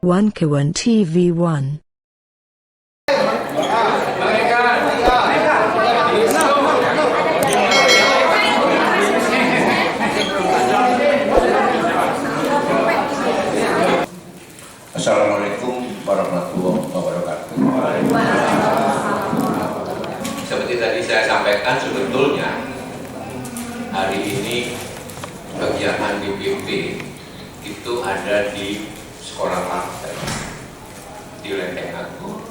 Wankawan TV1. Assalamualaikum warahmatullahi wabarakatuh. Seperti tadi saya sampaikan, sebetulnya hari ini kegiatan DPP itu ada di sekolah partai di Lenteng Agung,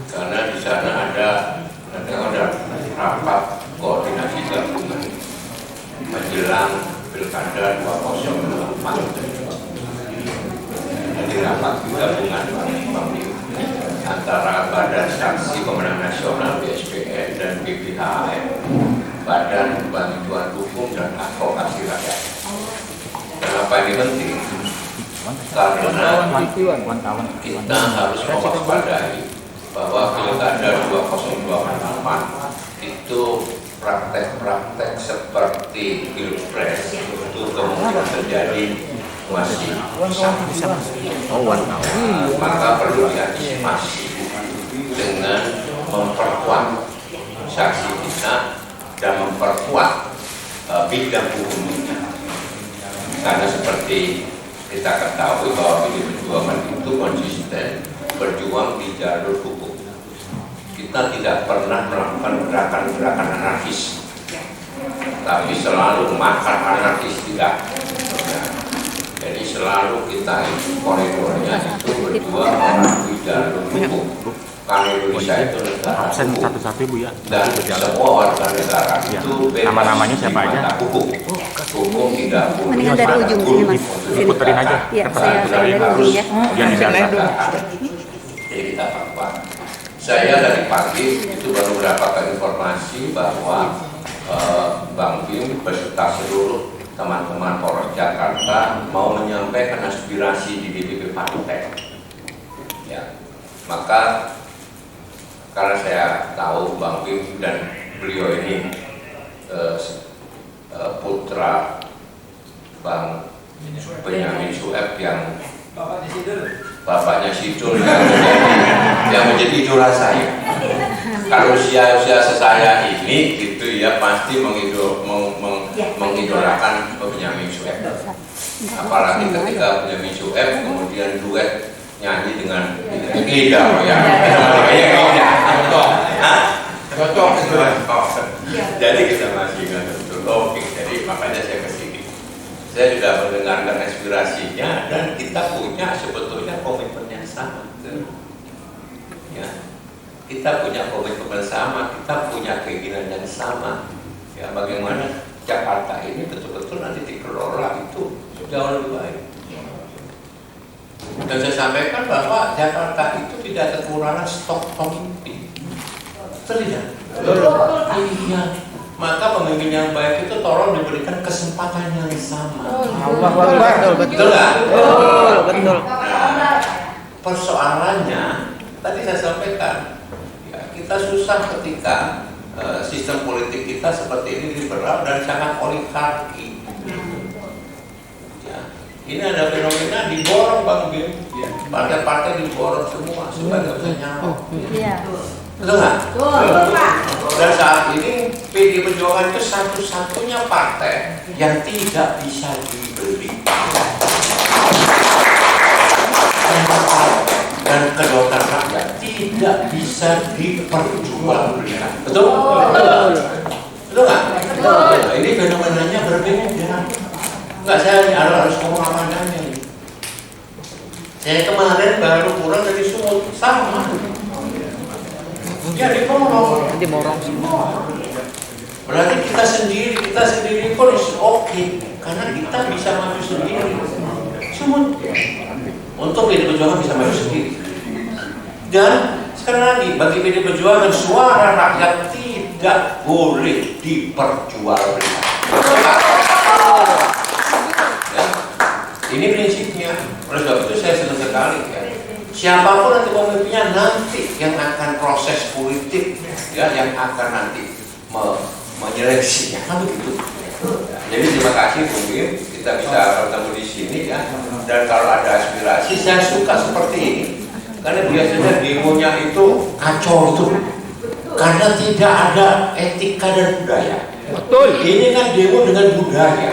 karena di sana ada rapat koordinasi gabungan menjelang Pilkada 2024. Di rapat gabungan antara Badan Saksi Pemenang Nasional BSPN dan BPHM, Badan Bantuan Hukum dan Advokasi Rakyat. Kenapa ini penting? Karena kita harus mewaspadai bahwa Pilkada 2024 itu praktek-praktek seperti Pilpres itu kemungkinan terjadi masih bisa. Maka perlu diantisipasi dengan memperkuat saksi kita dan memperkuat bidang hukumnya. Karena seperti kita ketahui bahwa PDI Perjuangan itu konsisten berjuang di jalur hukum. Kita tidak pernah melakukan gerakan-gerakan anarkis, tapi selalu makan anarkis tidak. Jadi selalu kita koridornya itu berjuang melalui jalur hukum. Karena Indonesia itu negara hukum, dan semua warga negara itu nama-namanya siapa aja? Hukum tidak boleh. Mendingan dari ujung sini mas. Puterin aja. Ya, saya dari ujung ya. Jadi kita apa? Saya dari pagi itu baru mendapatkan informasi bahwa Bang Bim beserta seluruh teman-teman Polres Jakarta mau menyampaikan aspirasi di DPP Partai. Ya, maka karena saya tahu Bang Bim dan beliau ini putra Bang Benyamin Sueb yang bapaknya Sidul yang menjadi idola saya. Kalau usia saya ini gitu ya pasti mengidolakan Benyamin Sueb. Apalagi ketika Benyamin Sueb kemudian duet nyanyi dengan Ida ya. Cocok. Jadi kita masih ingat betul. Oke, jadi makanya saya kesini. Saya juga mendengarkan aspirasinya dan kita punya sebetulnya komitmen yang sama. Ya. Kita punya komitmen sama, kita punya keinginan yang sama. Ya, bagaimana Jakarta ini betul-betul nanti dikelola itu jauh lebih baik. Dan saya sampaikan bahwa Jakarta itu tidak kekurangan stok pemimpin. Tidak. Iya. Maka pemimpin yang baik itu tolong diberikan kesempatan yang sama. Betul nggak? Betul. Persoalannya tadi saya sampaikan, ya, kita susah ketika sistem politik kita seperti ini liberal dan sangat oligarki. Ya, ini ada fenomena diborong Bang Bim, partai-partai diborong semua supaya nggak bisa nyalon. Iya. Betul nggak? Dan saat ini PDI Perjuangan itu satu-satunya partai yang tidak bisa dibeli. Dan kedaulatan rakyat tidak bisa diperjualbelikan. Betul? Betul nggak? Nah, ini fenomenanya berbeda. Enggak, saya harus ngomong apa adanya ini. Saya kemarin baru pulang dari Sumut, sama. Ya dimorong semua. Berarti kita sendiri pun oke, karena kita bisa maju sendiri. Sumut. Untuk PDI Perjuangan bisa maju sendiri. Dan sekali lagi bagi PDI Perjuangan suara rakyat tidak boleh diperjualbelikan. Ya, ini prinsipnya. Oleh sebab itu saya senang sekali ya. Siapapun nanti pemimpinnya nanti yang akan proses politik ya, yang akan nanti menyeleksinya kan begitu. Jadi terima kasih mungkin kita bisa bertemu di sini ya. Dan kalau ada aspirasi, saya suka seperti ini. Karena biasanya demonya itu kacau itu. Karena tidak ada etika dan budaya. Betul. Ini kan demo dengan budaya.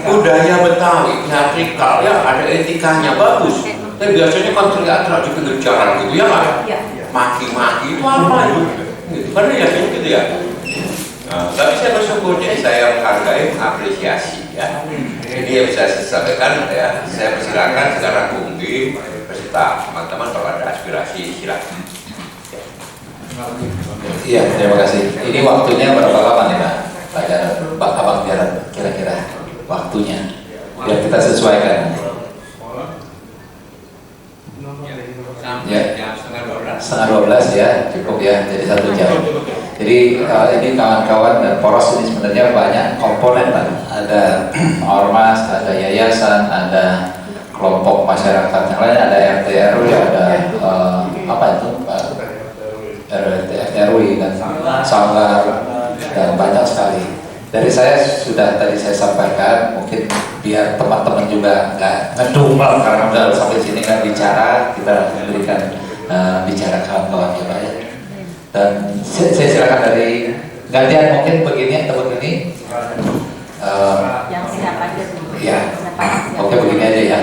Budaya Betawi, teatrikal ya, ada etikanya bagus. Tapi biasanya kan teriak-teriak di pinggir jalan gitu ya kan? Maki-maki itu apa itu? Karena ya gitu ya. Tapi saya bersyukurnya saya menghargai, mengapresiasi ya. Ini yang bisa saya sampaikan ya. Saya persilakan sekarang Bungki beserta teman-teman kalau ada aspirasi silakan. Iya, terima kasih. Ini waktunya berapa lama nih Pak Jarod? Pak Abang Jarod, kira-kira waktunya biar kita sesuaikan. Ya, setengah 12 ya, cukup ya, jadi 1 jam. Jadi ini kawan-kawan dan poros ini sebenarnya banyak komponen Pak. Ada ormas, ada yayasan, ada kelompok masyarakat yang lain, ada RT RW, ada apa itu RT RW dan sanggar dan banyak sekali. Dari saya sudah tadi saya sampaikan, mungkin biar teman-teman juga nggak ngedumel karena udah sampai sini kan bicara, kita memberikan bicara kawan-kawan ya Pak ya. Dan saya silakan dari gantian mungkin begini atau begini. Yang siap aja. Ya, oke begini aja ya.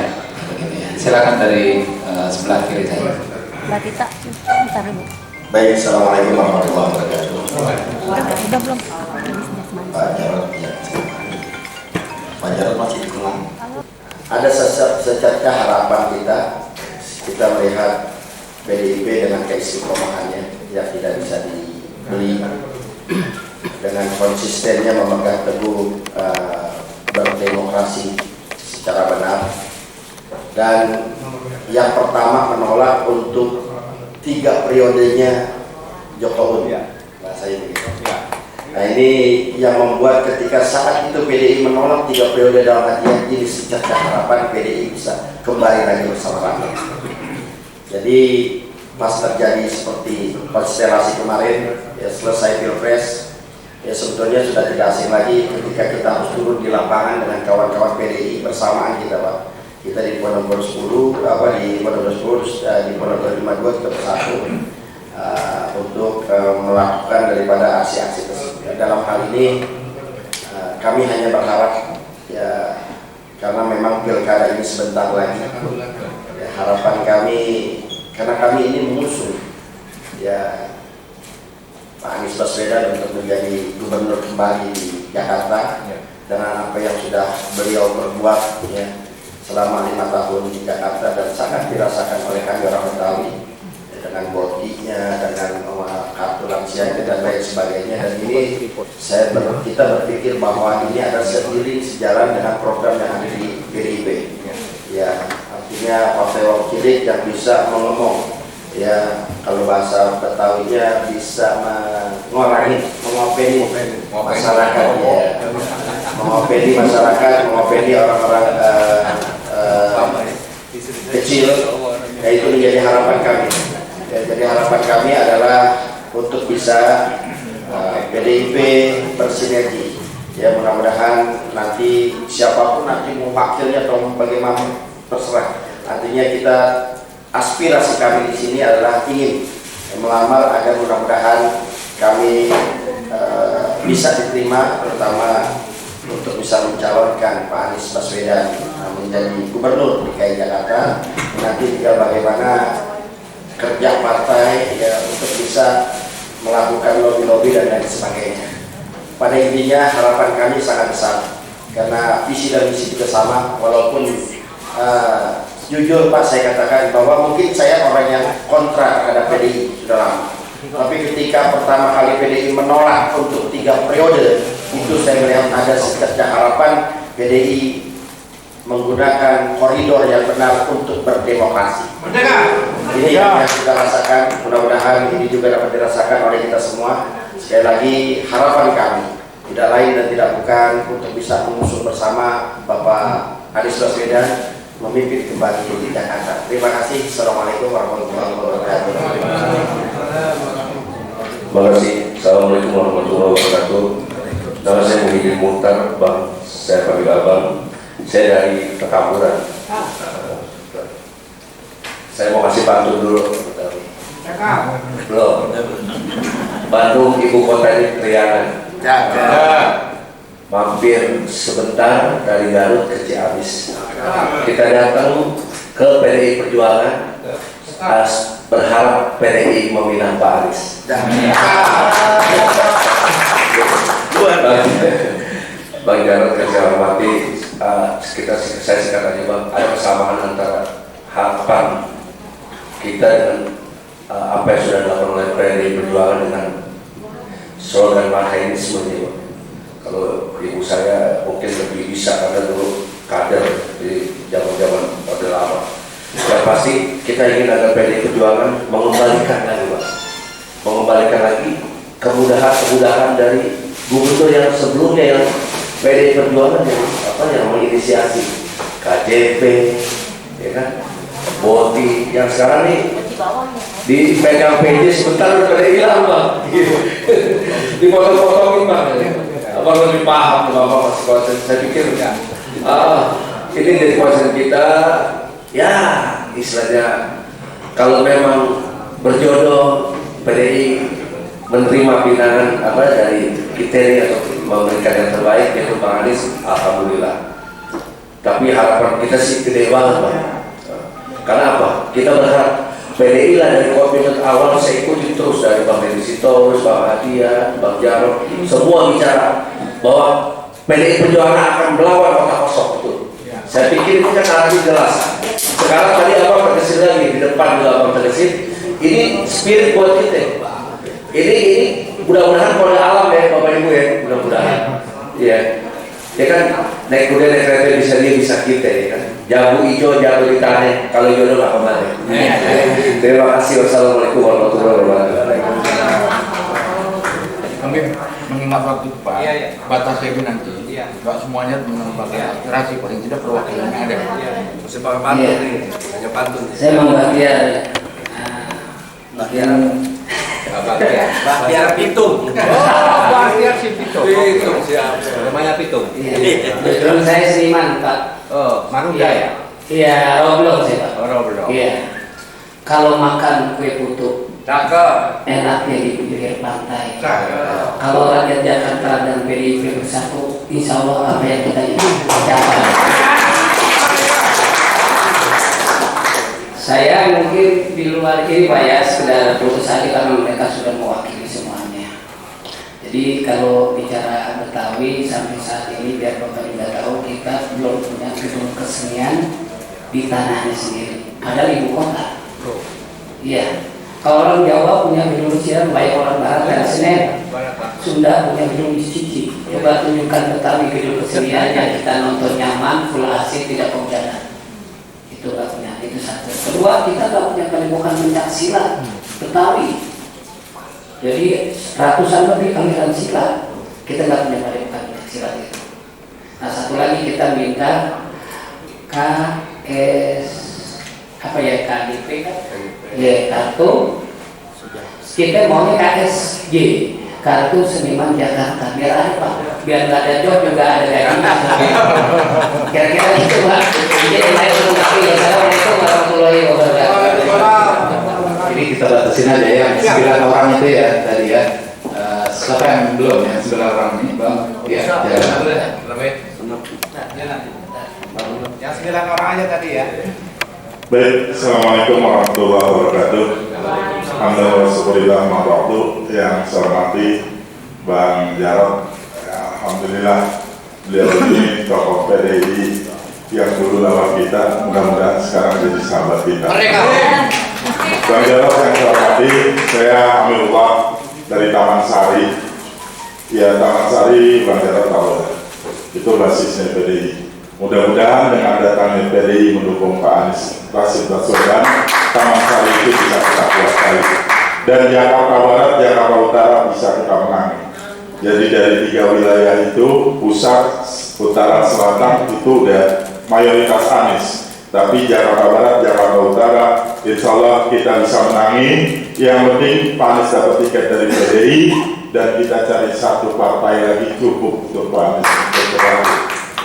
Begini ya. Silakan dari sebelah kiri saya. Mbak Tita, bentar dulu. Baik, assalamualaikum warahmatullahi wabarakatuh. Udah belum? Pak Jarod, ya. Pak Jarod masih dikenal. Ada secerca harapan kita melihat PDIP dengan keistiqomahannya yang tidak bisa dibeli, dengan konsistennya memegang teguh berdemokrasi secara benar, dan yang pertama menolak untuk 3 periodenya Jokowi. Bahasa ini. Nah ini yang membuat ketika saat itu PDI menolak 3 periode dalam artian ini secerca harapan PDI bisa kembali lagi bersama rakyat. Jadi pas terjadi seperti konstelasi kemarin ya, selesai Pilpres ya, sebetulnya sudah tidak asing lagi ketika kita harus turun di lapangan dengan kawan-kawan PDI bersamaan kita Pak. Kita di Ponorogo 10, di Ponorogo 10, di Ponorogo 52 kita bersatu untuk melakukan daripada aksi-aksi tersebut. Dalam hal ini kami hanya berharap ya, karena memang pilkada ini sebentar lagi ya, harapan kami, karena kami ini mengusung ya Pak Anies Baswedan untuk menjadi gubernur kembali di Jakarta dengan apa yang sudah beliau perbuat ya, selama 5 tahun di Jakarta dan sangat dirasakan oleh kami orang Betawi ya, dengan bodinya, dengan kartu lansia dan lain sebagainya. Dan ini kita berpikir bahwa ini ada seiring sejalan dengan program yang ada di PDIP ya, artinya partai wong cilik yang bisa mengomong ya, kalau bahasa Betawinya bisa mengopeni masyarakat ya, mengopeni masyarakat, mengopeni orang-orang kecil ya, itu menjadi harapan kami ya. Jadi harapan kami adalah untuk bisa PDIP bersinergi ya, mudah-mudahan nanti siapapun nanti mau wakilnya atau bagaimana terserah. Artinya kita, aspirasi kami di sini adalah ingin melamar agar mudah-mudahan kami bisa diterima, terutama untuk bisa mencalonkan Pak Anies Baswedan menjadi gubernur DKI Jakarta. Nanti juga bagaimana kerja partai ya, untuk bisa melakukan lobby-lobby dan lain sebagainya. Pada intinya harapan kami sangat besar karena visi dan misi juga sama, walaupun jujur Pak saya katakan bahwa mungkin saya orang yang kontra terhadap PDI sudah lama, tapi ketika pertama kali PDI menolak untuk 3 periode itu saya melihat ada secerca harapan PDI menggunakan koridor yang benar untuk berdemokrasi. Ini yang kita rasakan, mudah-mudahan ini juga dapat dirasakan oleh kita semua. Sekali lagi harapan kami tidak lain dan tidak bukan untuk bisa mengusung bersama Bapak Anies Baswedan memimpin kembali di Jakarta. Terima kasih. Assalamualaikum warahmatullahi wabarakatuh. Terima kasih. Assalamualaikum warahmatullahi wabarakatuh. Nama saya Muhyiddin Muhtar, Bang. Saya panggil Abang. Saya dari Petamburan. Saya mau kasih pantun dulu. Belum. Bandung ibu kota ini Priangan. Mampir sebentar dari Garut ke Ciamis. Kita datang ke PDI Perjuangan, berharap PDI meminang Pak Anies. Bang Jarod yang saya hormati, saya singkat aja Bang, ada kesamaan antara harapan kita dengan apa yang sudah dilakukan oleh PDI Perjuangan dengan slogan Marhainisme ini Bang. Kalau ibu saya mungkin lebih bisa karena dulu kader di zaman-zaman Orde Lama. Yang pasti kita ingin agar PDI Perjuangan mengembalikan lagi Bang, mengembalikan lagi kemudahan-kemudahan dari gubernur yang sebelumnya yang PDI Perjuangan yang menginisiasi KJP, ya kan, Boti, yang sekarang nih dipegang PJ sebentar udah pada hilang Bang, dipotong-potongin Bang. Abang lebih paham Bapak masih konsen. Saya pikir ini dari konsen kita, ya istilahnya kalau memang berjodoh PDI menerima pinangan dari kriteria atau memberikan yang terbaik yaitu Bang Anies, alhamdulillah. Tapi harapan kita sih gede banget Bang. Karena apa? Kita berharap PDI lah dari komitmen awal saya ikuti terus dari Bang Deddy Sitorus, Bang Adian, Bang Jarod, semua bicara bahwa PDI Perjuangan akan melawan kota kosong itu. Saya pikir itu kan arti jelas. Sekarang tadi Abang tegesin lagi di depan juga Abang tegesin. Ini spirit buat kita. Ini mudah-mudahan kode alam ya Bapak Ibu ya, mudah-mudahan. Iya. Ya kan naik kuda naik kereta bisa kita ya kan. Jambu hijau jatuh di tanah, kalau jodoh nggak kemana. Terima kasih. Wassalamualaikum warahmatullahi wabarakatuh. Kami mengingat waktu Pak, batasnya itu nanti, nggak semuanya menempatkan aspirasi, paling tidak perwakilannya ada. Sebab pantun ini, hanya pantun. Saya mau bagian Biar pitung. Biar si Pitung. Pitung siap. Namanya pitung. Betul, saya seniman Pak. Oh, Marunda ya? Iya, roblong saya Pak. Roblong. Iya. Kalau makan kue putu, enaknya di pinggir pantai. Kalau rakyat Jakarta dan PDIP bersatu, insya Allah apa yang kita capai. Saya mungkin di luar ini Pak ya, sekedar putus saja karena mereka sudah mewakili semuanya. Jadi kalau bicara Betawi sampai saat ini biar Bapak juga tahu, kita belum punya gedung kesenian di tanahnya sendiri. Padahal ibu kota. Iya. Kalau orang Jawa punya gedung kesenian, baik orang Barat dan Senen. Sunda punya gedung di Cici. Coba tunjukkan Betawi gedung keseniannya, kita nonton nyaman, full AC, tidak kehujanan. Itu nggak punya. Itu satu. Kedua, kita nggak punya padepokan pencak silat Betawi. Jadi ratusan lebih aliran silat, kita nggak punya padepokan pencak silat itu. Nah satu lagi kita minta KDP kan? Ya kartu. Kita maunya KSG, kartu seniman Jakarta. Biar apa? Biar nggak ada job juga ada gajinya. Kira-kira itu Pak. Assalamualaikum warahmatullahi wabarakatuh. Ini kita batasin aja ya, 9 orang itu ya tadi ya. Siapa yang belum ya 9 orang ini Bang? Ya, Yang 9 orang aja tadi ya. Baik, Assalamualaikum warahmatullahi wabarakatuh. Alhamdulillah wabarakatuh. Yang saya hormati Bang Jarod, alhamdulillah beliau ini tokoh PDI yang dulu lawan kita, mudah-mudahan sekarang jadi sahabat kita. Bang Jarod yang saya hormati, saya Amirullah dari Taman Sari. Ya Taman Sari, Bang Jarod tahu itu basisnya PDI. Mudah-mudahan dengan datangnya PDI mendukung Pak Anies Rashid Baswedan, Taman Sari itu bisa kita kuasai. Dan Jakarta Barat, Jakarta Utara bisa kita menang. Jadi dari 3 wilayah itu, pusat, utara, selatan itu udah mayoritas Anies. Tapi Jakarta Barat, Jakarta Utara, insya Allah kita bisa menangi. Yang penting Pak Anies dapat tiket dari PDI, dan kita cari satu partai lagi cukup untuk Pak Anies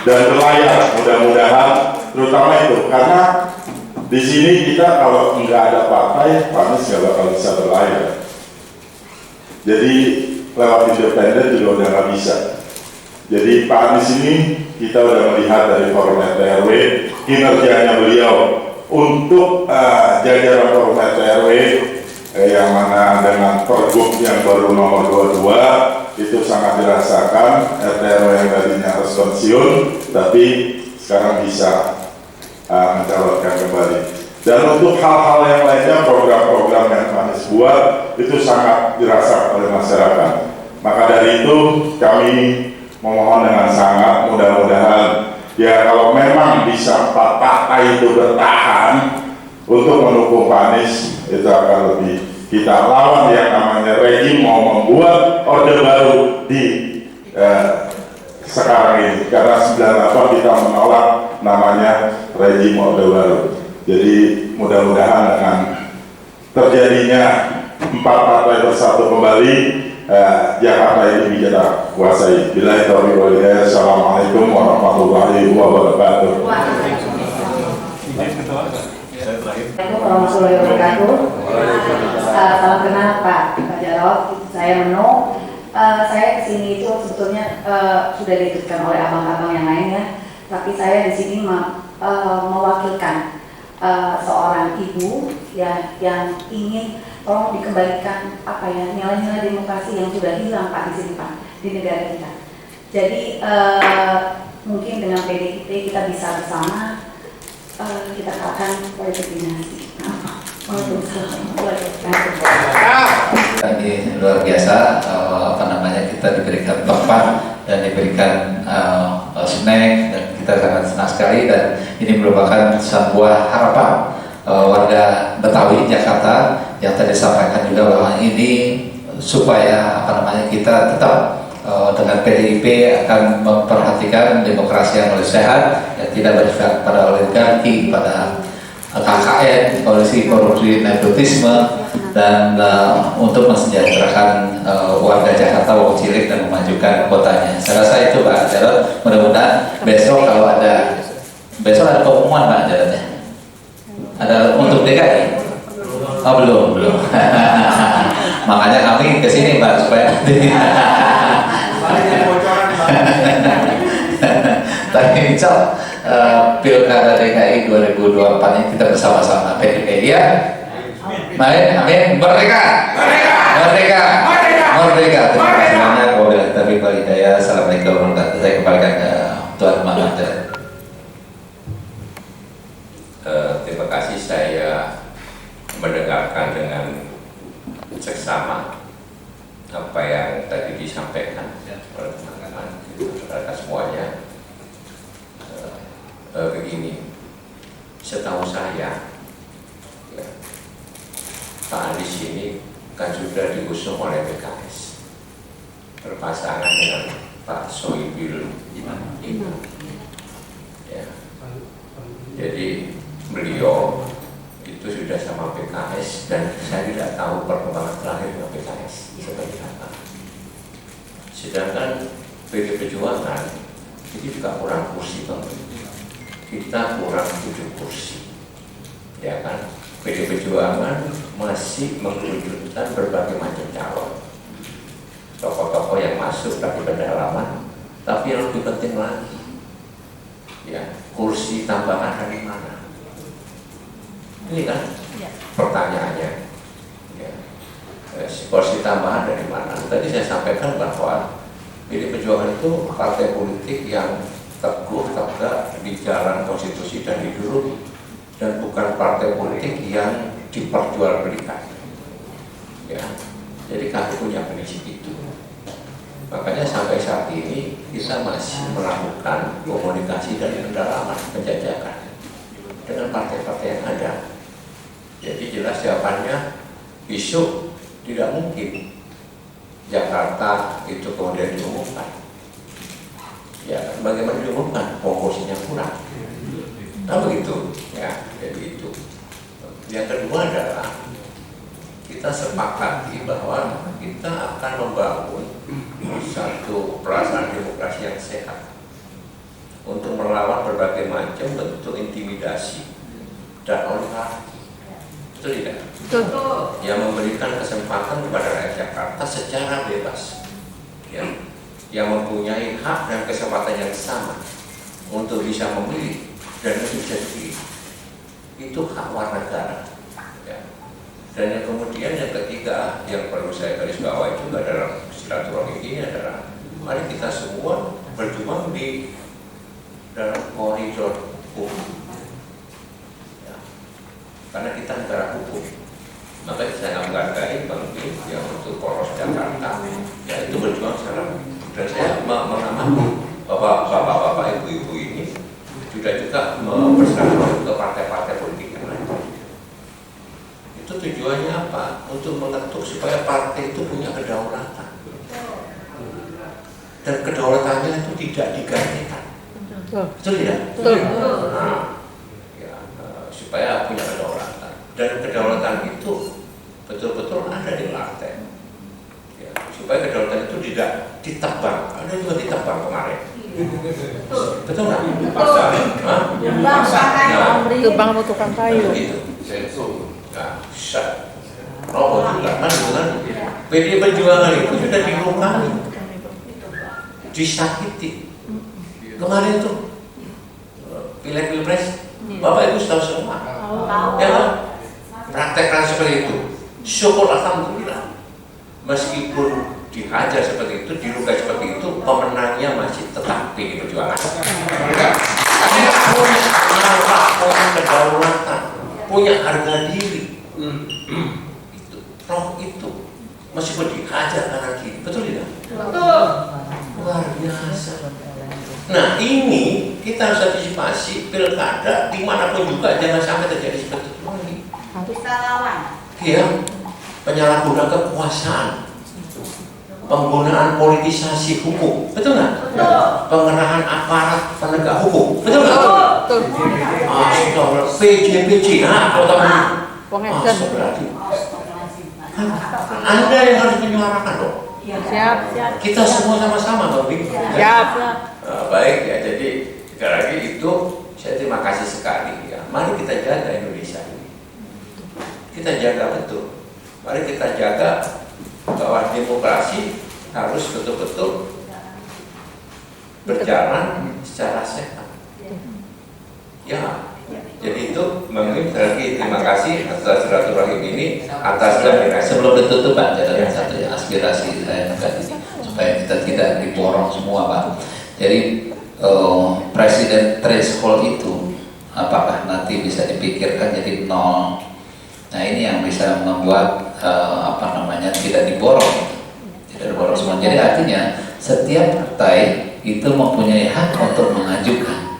dan berlayar, mudah-mudahan terutama itu, karena di sini kita kalau nggak ada partai, Pak Anies nggak bakal bisa berlayar. Jadi lewat independen juga udah nggak bisa. Jadi Pak Anies ini kita udah melihat dari Forum RT/RW kinerjanya beliau untuk jajaran Forum RT/RW yang mana dengan pergub yang baru nomor 22 itu sangat dirasakan. RT/RW yang tadinya harus pensiun tapi sekarang bisa mencalonkan kembali. Dan untuk hal-hal yang lainnya, program-program yang Pak Anies buat itu sangat dirasakan oleh masyarakat. Maka dari itu kami memohon dengan sangat, mudah-mudahan ya kalau memang bisa 4 partai itu bertahan untuk mendukung Pak Anies, itu akan lebih kita lawan yang namanya rejim mau membuat orde baru di sekarang ini, karena 98 kita menolak namanya rejim orde baru. Jadi mudah-mudahan dengan terjadinya 4 partai bersatu kembali, Jakarta ini kita kuasai. Billahi taufiq wal hidayah. Assalamualaikum warahmatullahi wabarakatuh. Assalamualaikum warahmatullahi wabarakatuh. Salam kenal Pak Jarod, saya Menu. Saya kesini itu sebetulnya sudah diberikan oleh abang-abang yang lain ya, tapi saya di sini mewakilkan seorang ibu ya, yang ingin tolong dikembalikan apa ya, nilai-nilai demokrasi yang sudah hilang Pak di sini Pak, di negara kita. Jadi mungkin dengan PDIP kita bisa bersama kita akan politik dinasti. Ini luar biasa, kita diberikan tempat dan diberikan snack, dan kita sangat senang sekali, dan ini merupakan sebuah harapan warga Betawi Jakarta yang tadi sampaikan juga bahwa ini supaya kita tetap dengan PDIP akan memperhatikan demokrasi yang lebih sehat, yang tidak berpihak pada oligarki, pada KKN, koalisi korupsi, nepotisme, dan untuk mensejahterakan warga Jakarta, wong cilik, dan memajukan kotanya. Saya rasa itu Pak Jarod. Mudah-mudahan besok kalau ada pengumuman Pak Jarod ya. Ada untuk DKI? Oh belum. Makanya kami kesini Pak supaya tapi insya Pilkada DKI 2024 ini kita bersama-sama PDIP ya. Amin. Merdeka. Terima kasih banyak. Wabillahi taufiq wal hidayah. Assalamualaikum warahmatullahi wabarakatuh. Saya kembalikan ke Tuan Muhammad. Terima kasih, saya mendengarkan dengan seksama apa yang tadi disampaikan oleh teman-teman saudara semuanya. Begini, setahu saya ya, Pak Anies ini kan sudah diusung oleh PKS berpasangan dengan Pak Sohibul Iman ya. Jadi beliau itu sudah sama PKS, dan saya tidak tahu perkembangan terakhir dengan PKS seperti apa. Sedangkan PD Perjuangan itu juga kurang kursi Bang. Kita kurang 7 kursi, ya kan? PD Perjuangan masih mengerucutkan berbagai macam calon, tokoh-tokoh yang masuk dari pendalaman, tapi yang lebih penting lagi, ya kursi tambahan dari mana? Ini kan pertanyaannya, ya. Kursi tambahan dari mana? Tadi saya sampaikan bahwa PD Perjuangan itu partai politik yang teguh tegak di jalan konstitusi dan ideologi, dan bukan partai politik yang diperjualbelikan. Ya, jadi kami punya prinsip itu. Makanya sampai saat ini kita masih melakukan komunikasi dan pendalaman penjajakan dengan partai-partai yang ada. Jadi jelas jawabannya, isu tidak mungkin Jakarta itu kemudian diumumkan. Ya, bagaimana diumumkan? Proporsinya kurang. Nah begitu, ya, jadi itu. Yang kedua adalah kita kita sepakati bahwa kita akan membangun satu perasaan demokrasi yang sehat untuk melawan berbagai macam bentuk intimidasi dan oligarki. Betul tidak? Betul. Yang memberikan kesempatan kepada rakyat Jakarta secara bebas, ya, yang mempunyai hak dan kesempatan yang sama untuk bisa memilih dan itu bisa dipilih. Itu hak warga negara. Ya. Dan yang kemudian yang ketiga yang perlu saya garis bawahi juga dalam silaturahmi ini adalah mari kita semua berjuang di dalam koridor hukum. Karena kita negara hukum, maka saya menghargai Bang Bin yang untuk poros Jakarta, ya itu berjuang secara dan saya mengamati bapak-bapak, ibu-ibu ini juga berserah ke partai-partai politik yang lain. Itu tujuannya apa? Untuk mengetuk supaya partai itu punya kedaulatan dan kedaulatannya itu tidak digantikan. Betul tidak? Betul. Supaya punya kedaulatan dan kedaulatan itu betul-betul ada di Klaten, ya, supaya kedaulatan itu tidak ditebang. Ada juga ditebang kemarin, betul nggak? Tebang atau tukang kayu. Itu nggak bisa. Robo juga kan dengan PD Perjuangan itu sudah dilukai, disakiti. Kemarin tuh pilek-pilpres. Bapak Ibu tahu semua, ya kan? Praktekkan seperti itu. Syukur alhamdulillah. Meskipun dihajar seperti itu, dilukai seperti itu, pemenangnya masih tetap PDI Perjuangan. Karena punya kedaulatan, punya harga diri. Itu, roh itu, meskipun dihajar kanan kiri, betul tidak? Betul. Luar biasa. Nah ini kita harus antisipasi pilkada dimanapun juga jangan sampai terjadi seperti itu lagi. Kita lawan. Ya, penyalahgunaan kekuasaan, penggunaan politisasi hukum, betul nggak? Betul. Pengerahan aparat penegak hukum, betul nggak? Betul. Astagfirullah, PJPJ, berarti Anda yang harus menyuarakan dong. Siap. Kita semua sama-sama, Bang Bing. Siap. Baik ya, jadi sekali lagi itu saya terima kasih sekali ya. Mari kita jaga Indonesia ini. Kita jaga betul. Mari kita jaga bahwa demokrasi harus betul-betul berjalan secara sehat. Ya, jadi itu mungkin lagi terima kasih atas silaturahim ini atas sebelum ditutup Pak, ada satu aspirasi saya juga ini supaya kita tidak diborong semua Pak. Jadi presiden threshold itu apakah nanti bisa dipikirkan jadi 0? Nah ini yang bisa membuat tidak diborong semua. Jadi artinya setiap partai itu mempunyai hak untuk mengajukan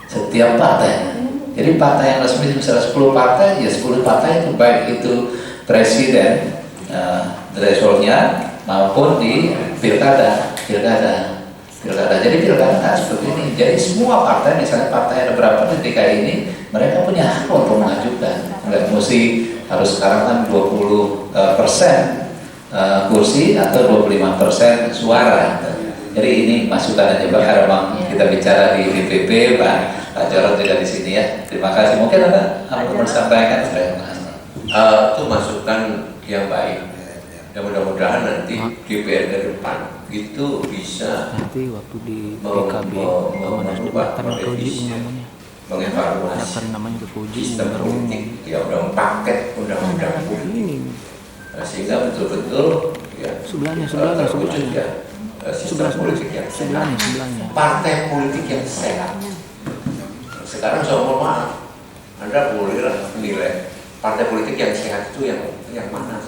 setiap partai. Jadi partai yang resmi misalnya 10 partai, ya 10 partai itu baik itu presiden thresholdnya maupun di pilkada. Jadi pilkada seperti ini. Jadi semua partai, misalnya partai ada berapa di DKI ini, mereka punya hak untuk mengajukan. Nggak mesti harus sekarang kan 20% kursi atau 25% suara. Jadi ini masukan aja Pak, karena Bang kita bicara di DPP, Pak Jarod juga di sini ya. Terima kasih. Mungkin ada apa disampaikan? Itu masukan yang baik. Dan mudah-mudahan nanti DPR ke depan itu bisa nanti waktu di PKB mengevaluasi namanya sistem politik, ya udah paket undang-undang ini, sehingga betul-betul ya sebelahnya sistem politik yang sehat, partai politik yang sehat. Sekarang saya mohon maaf, Anda bolehlah menilai partai politik yang sehat itu yang mana?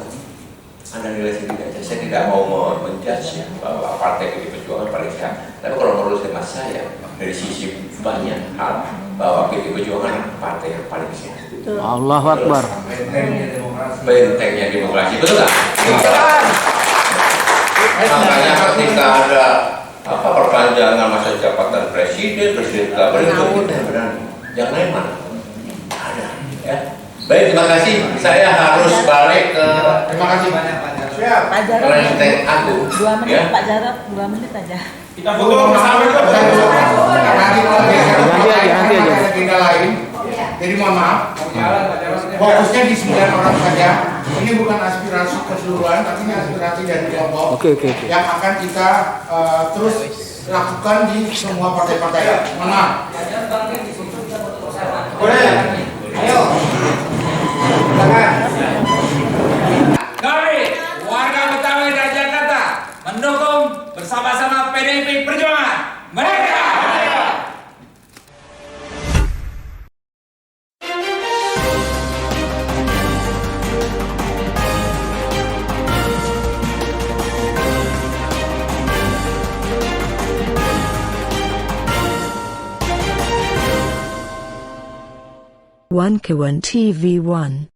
Anda nilai sendiri aja. Saya tidak mau menjudge ya, bahwa partai PDI Perjuangan paling sehat. Tapi kalau menurut hemat saya, dari sisi banyak hal, bahwa PDI Perjuangan partai yang paling sehat. Allahu Akbar. Bentengnya demokrasi, betul nggak? Makanya ketika ada perpanjangan masa jabatan presiden kabinet itu kita berani. Yang lain mana? Ada, ya. Baik, terima kasih. Saya harus balik ke. Terima kasih banyak Pak Jarod. Siap. Pak Jarod. Renteng aku. 2 menit Ya. Pak Jarod, 2 menit aja. Kita foto bersama juga. Nanti aja. Agenda lain. Jadi mohon maaf. Fokusnya di 9 orang saja. Ini bukan aspirasi keseluruhan, tapi ini aspirasi dari kelompok Oke. yang akan kita terus lakukan di semua partai-partai. Mohon maaf. Boleh. Ayo. Silakan. Kami, warga Betawi dan Jakarta, mendukung bersama-sama PDIP Perjuangan. Merdeka! One Kawan TV 1.